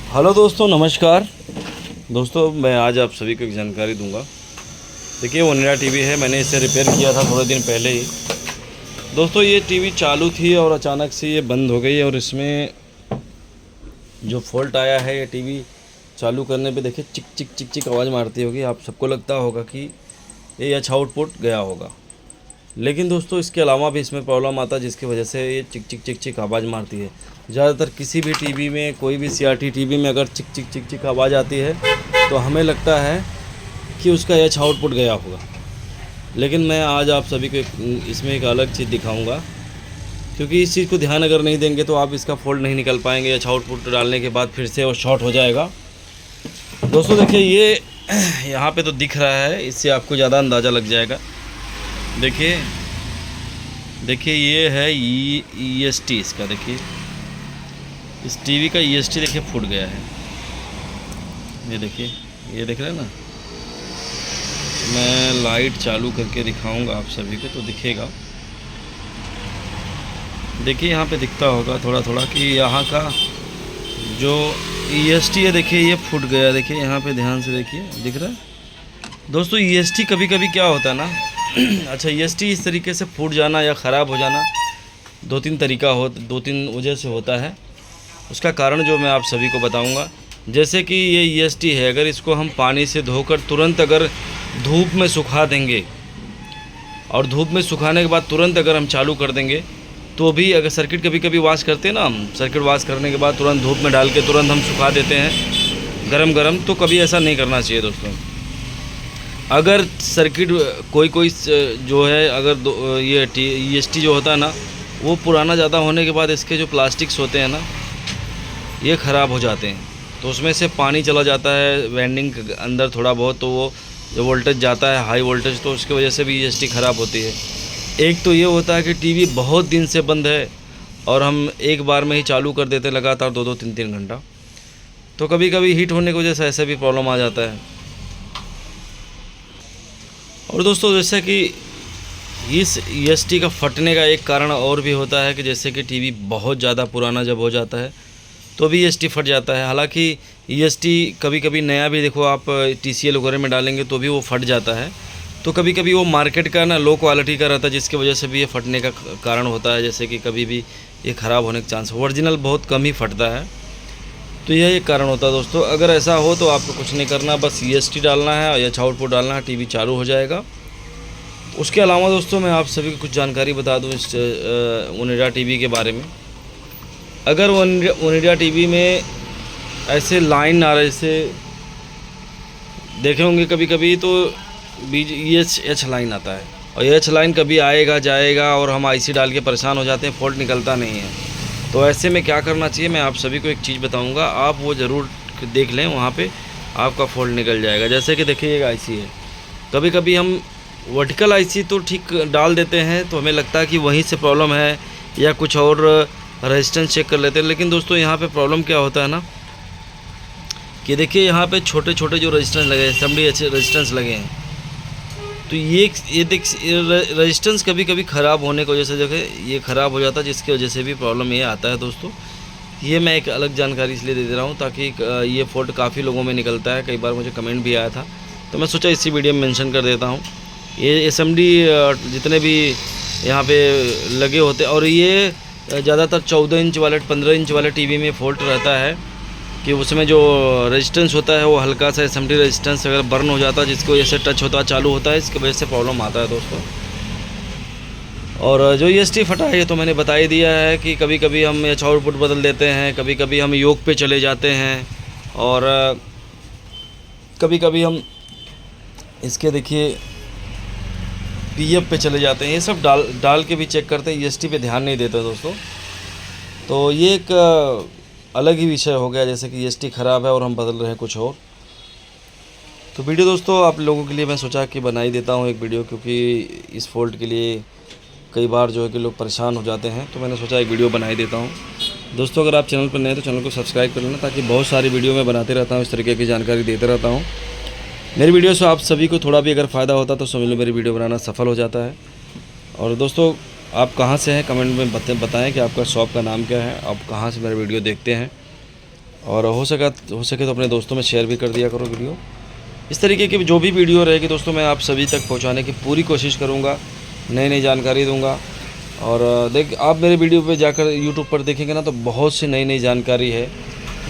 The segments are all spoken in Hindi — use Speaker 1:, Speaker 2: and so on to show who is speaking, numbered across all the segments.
Speaker 1: हेलो दोस्तों, नमस्कार दोस्तों। मैं आज आप सभी को एक जानकारी दूंगा। देखिए, ओनिडा टीवी है। मैंने इसे रिपेयर किया था थोड़े दिन पहले ही। दोस्तों, ये टीवी चालू थी और अचानक से ये बंद हो गई और इसमें जो फॉल्ट आया है, ये टीवी चालू करने पे देखिए चिक चिक चिक चिक आवाज़ मारती होगी। आप सबको लगता होगा कि ये अच्छा आउटपुट गया होगा, लेकिन दोस्तों इसके अलावा भी इसमें प्रॉब्लम आता है, जिसकी वजह से ये चिक चिक चिक चिक आवाज़ मारती है। ज़्यादातर किसी भी टीवी में, कोई भी सीआरटी टीवी में अगर चिक चिक चिक चिक आवाज़ आती है तो हमें लगता है कि उसका अच्छा आउटपुट गया होगा। लेकिन मैं आज आप सभी को इसमें एक अलग चीज़ दिखाऊंगा, क्योंकि इस चीज़ को ध्यान अगर नहीं देंगे तो आप इसका फॉल्ट नहीं निकल पाएंगे। अच्छा आउटपुट डालने के बाद फिर से वो शॉर्ट हो जाएगा। दोस्तों देखिए, ये यहाँ पे तो दिख रहा है, इससे आपको ज़्यादा अंदाज़ा लग जाएगा। देखिए देखिए, ये है EST इसका। देखिए, इस टीवी का EST देखिए फूट गया है। ये देखिए, ये देख रहे हैं ना। मैं लाइट चालू करके दिखाऊंगा आप सभी को तो दिखेगा। देखिए, यहाँ पे दिखता होगा थोड़ा थोड़ा कि यहाँ का जो EST है, देखिए ये फूट गया। देखिए यहाँ पे ध्यान से देखिए, दिख रहा है दोस्तों। EST कभी कभी क्या होता है ना अच्छा, EST इस तरीके से फूट जाना या ख़राब हो जाना दो तीन वजह से होता है। उसका कारण जो मैं आप सभी को बताऊंगा। जैसे कि ये EST है, अगर इसको हम पानी से धोकर तुरंत अगर धूप में सुखा देंगे और धूप में सुखाने के बाद तुरंत अगर हम चालू कर देंगे तो भी, अगर सर्किट कभी कभी वॉश करते हैं ना हम, सर्किट वॉश करने के बाद तुरंत धूप में डाल के तुरंत हम सुखा देते हैं गरम गरम, तो कभी ऐसा नहीं करना चाहिए दोस्तों। अगर सर्किट कोई जो है, अगर ये EST जो होता है ना, वो पुराना ज़्यादा होने के बाद इसके जो प्लास्टिक्स होते हैं ना, ये ख़राब हो जाते हैं। तो उसमें से पानी चला जाता है वाइंडिंग के अंदर थोड़ा बहुत, तो वो जो वोल्टेज जाता है हाई वोल्टेज, तो उसकी वजह से भी EST ख़राब होती है। एक तो ये होता है कि टीवी बहुत दिन से बंद है और हम एक बार में ही चालू कर देते लगातार 2-2 3-3 घंटा, तो कभी कभी हीट होने की वजह से ऐसे भी प्रॉब्लम आ जाता है। और दोस्तों, जैसे कि इस EST का फटने का एक कारण और भी होता है कि जैसे कि टीवी बहुत ज़्यादा पुराना जब हो जाता है तो भी EST फट जाता है। हालांकि EST कभी कभी नया भी देखो आप TCL वगैरह में डालेंगे तो भी वो फट जाता है। तो कभी कभी वो मार्केट का ना लो क्वालिटी का रहता है, जिसकी वजह से भी ये फटने का कारण होता है। जैसे कि कभी भी ये ख़राब होने का चांस, ओरिजिनल बहुत कम ही फटता है। तो यह एक कारण होता है दोस्तों। अगर ऐसा हो तो आपको कुछ नहीं करना, बस EST डालना है और अच्छा आउटपुट डालना है, टीवी चालू हो जाएगा। उसके अलावा दोस्तों, मैं आप सभी को कुछ जानकारी बता दूं इस ओनिडा टीवी के बारे में। अगर ओनिडा टीवी में ऐसे लाइन आ रहे, जैसे देखे होंगे कभी कभी, तो EH लाइन आता है और EH लाइन कभी आएगा जाएगा और हम IC डाल के परेशान हो जाते हैं, फॉल्ट निकलता नहीं है। तो ऐसे में क्या करना चाहिए, मैं आप सभी को एक चीज़ बताऊंगा, आप वो ज़रूर देख लें, वहाँ पे आपका फॉल्ट निकल जाएगा। जैसे कि देखिए, एक IC है, कभी कभी हम वर्टिकल IC तो ठीक डाल देते हैं तो हमें लगता है कि वहीं से प्रॉब्लम है, या कुछ और रेजिस्टेंस चेक कर लेते हैं। लेकिन दोस्तों, यहाँ पे प्रॉब्लम क्या होता है ना कि देखिए, यहाँ पे छोटे छोटे जो रेजिस्टेंस लगे हैं, असम्बली अच्छे रेजिस्टेंस लगे हैं, तो ये देख रेजिस्टेंस कभी कभी ख़राब होने की वजह से देखिए ये ख़राब हो जाता है, जिसकी वजह से भी प्रॉब्लम ये आता है दोस्तों। ये मैं एक अलग जानकारी इसलिए दे रहा हूँ ताकि ये फॉल्ट काफ़ी लोगों में निकलता है, कई बार मुझे कमेंट भी आया था, तो मैं सोचा इसी वीडियो में मेंशन कर देता हूँ। ये SMD जितने भी यहाँ पे लगे होते हैं, और ये ज़्यादातर 14 इंच वाले 15 इंच वाले टीवी में फ़ॉल्ट रहता है कि उसमें जो रेजिस्टेंस होता है वो हल्का सा SMD रेजिस्टेंस अगर बर्न हो जाता है, जिसकी वजह से टच होता है चालू होता है, इसकी वजह से प्रॉब्लम आता है दोस्तों। और जो EST फटा है ये तो मैंने बता ही दिया है कि कभी कभी हम अच्छा आउटपुट बदल देते हैं, कभी कभी हम योग पे चले जाते हैं, और कभी कभी हम इसके देखिए PF पे चले जाते हैं। ये सब डाल के भी चेक करते हैं, EST पे ध्यान नहीं देते दोस्तों। तो ये एक अलग ही विषय हो गया, जैसे कि EST ख़राब है और हम बदल रहे हैं कुछ और। तो वीडियो दोस्तों आप लोगों के लिए मैं सोचा कि बना ही देता हूँ एक वीडियो, क्योंकि इस फॉल्ट के लिए कई बार जो है कि लोग परेशान हो जाते हैं, तो मैंने सोचा एक वीडियो बना ही देता हूँ। दोस्तों, अगर आप चैनल पर नए हैं तो चैनल को सब्सक्राइब कर लेना, ताकि बहुत सारी वीडियो मैं बनाते रहता हूँ, इस तरीके की जानकारी देते रहता हूँ। मेरी वीडियो से आप सभी को थोड़ा भी अगर फ़ायदा होता तो समझ लो मेरी वीडियो बनाना सफल हो जाता है। और दोस्तों, आप कहाँ से हैं कमेंट में बताएं कि आपका शॉप का नाम क्या है, आप कहाँ से मेरा वीडियो देखते हैं। और हो सके तो अपने दोस्तों में शेयर भी कर दिया करो वीडियो। इस तरीके की जो भी वीडियो रहेगी दोस्तों मैं आप सभी तक पहुंचाने की पूरी कोशिश करूंगा, नई नई जानकारी दूंगा। और आप मेरे वीडियो पे जाकर यूट्यूब पर देखेंगे ना तो बहुत सी नई नई जानकारी है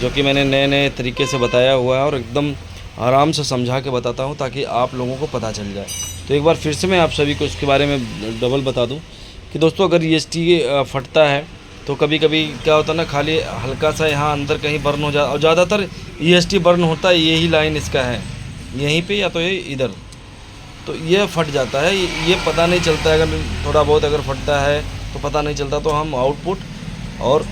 Speaker 1: जो कि मैंने नए नए तरीके से बताया हुआ है और एकदम आराम से समझा के बताता हूँ ताकि आप लोगों को पता चल जाए। तो एक बार फिर से मैं आप सभी को इसके बारे में डबल बता दूँ कि दोस्तों अगर EST फटता है तो कभी कभी क्या होता है ना, खाली हल्का सा यहाँ अंदर कहीं बर्न हो जाता, और ज़्यादातर EST बर्न होता है यही लाइन इसका है, यहीं पे या तो ये इधर, तो ये फट जाता है। ये पता नहीं चलता है, अगर थोड़ा बहुत अगर फटता है तो पता नहीं चलता, तो हम आउटपुट और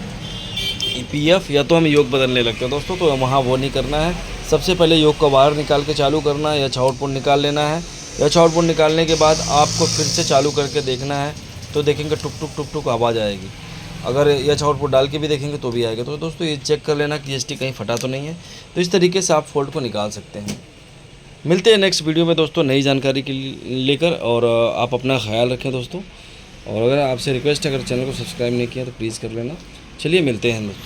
Speaker 1: EPF या तो हम योग बदलने लगते हैं दोस्तों। तो वहाँ वो नहीं करना है, सबसे पहले योग को बाहर निकाल के चालू करना है या आउटपुट निकाल लेना है। या आउटपुट निकालने के बाद आपको फिर से चालू करके देखना है, तो देखेंगे टुक टुक टुक टुक आवाज़ आएगी। अगर या आउटपुट डाल के भी देखेंगे तो भी आएगा। तो दोस्तों ये चेक कर लेना कि EST कहीं फटा तो नहीं है। तो इस तरीके से आप फॉल्ट को निकाल सकते हैं। मिलते हैं नेक्स्ट वीडियो में दोस्तों नई जानकारी के लेकर, और आप अपना ख्याल रखें दोस्तों। और अगर आपसे रिक्वेस्ट है, अगर चैनल को सब्सक्राइब नहीं किया तो प्लीज़ कर लेना। चलिए मिलते हैं दोस्तों।